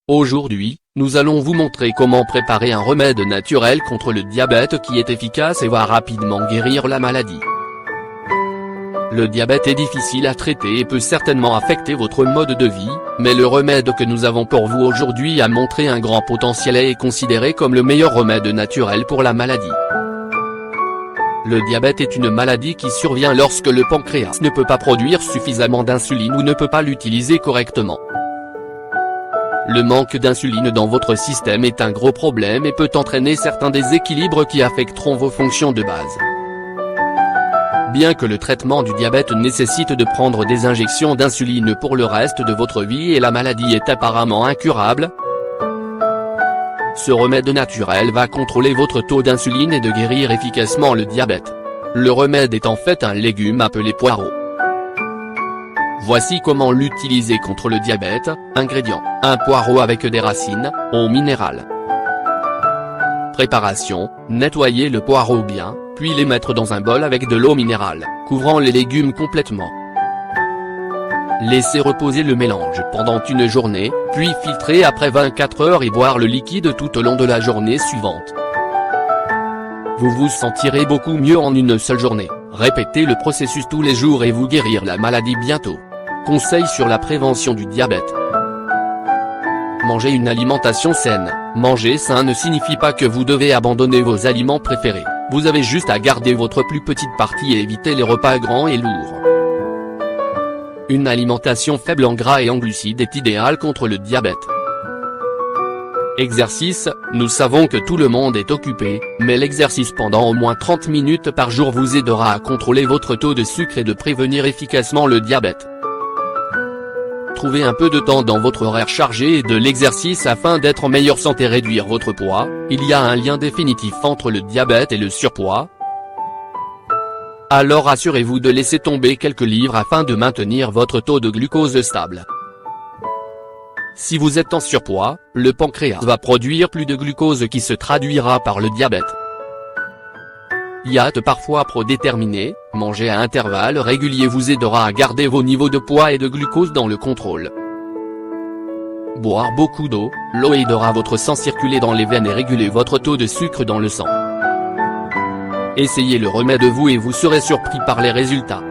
Aujourd'hui, nous allons vous montrer comment préparer un remède naturel contre le diabète qui est efficace et va rapidement guérir la maladie. Le diabète est difficile à traiter et peut certainement affecter votre mode de vie, mais le remède que nous avons pour vous aujourd'hui a montré un grand potentiel et est considéré comme le meilleur remède naturel pour la maladie. Le diabète est une maladie qui survient lorsque le pancréas ne peut pas produire suffisamment d'insuline ou ne peut pas l'utiliser correctement. Le manque d'insuline dans votre système est un gros problème et peut entraîner certains déséquilibres qui affecteront vos fonctions de base. Bien que le traitement du diabète nécessite de prendre des injections d'insuline pour le reste de votre vie et la maladie est apparemment incurable, ce remède naturel va contrôler votre taux d'insuline et de guérir efficacement le diabète. Le remède est en fait un légume appelé poireau. Voici comment l'utiliser contre le diabète. Ingrédients: un poireau avec des racines, eau minérale. Préparation: nettoyer le poireau bien, puis les mettre dans un bol avec de l'eau minérale, couvrant les légumes complètement. Laissez reposer le mélange pendant une journée, puis filtrer après 24 heures et boire le liquide tout au long de la journée suivante. Vous vous sentirez beaucoup mieux en une seule journée. Répétez le processus tous les jours et vous guérir la maladie bientôt. Conseils sur la prévention du diabète. Manger une alimentation saine. Manger sain ne signifie pas que vous devez abandonner vos aliments préférés. Vous avez juste à garder votre plus petite partie et éviter les repas grands et lourds. Une alimentation faible en gras et en glucides est idéale contre le diabète. Exercice: nous savons que tout le monde est occupé, mais l'exercice pendant au moins 30 minutes par jour vous aidera à contrôler votre taux de sucre et de prévenir efficacement le diabète. Trouvez un peu de temps dans votre horaire chargé et de l'exercice afin d'être en meilleure santé. Réduire votre poids: il y a un lien définitif entre le diabète et le surpoids. Alors assurez-vous de laisser tomber quelques livres afin de maintenir votre taux de glucose stable. Si vous êtes en surpoids, le pancréas va produire plus de glucose qui se traduira par le diabète. Diète parfois prédéterminée: manger à intervalles réguliers vous aidera à garder vos niveaux de poids et de glucose dans le contrôle. Boire beaucoup d'eau: l'eau aidera votre sang circuler dans les veines et réguler votre taux de sucre dans le sang. Essayez le remède vous et vous serez surpris par les résultats.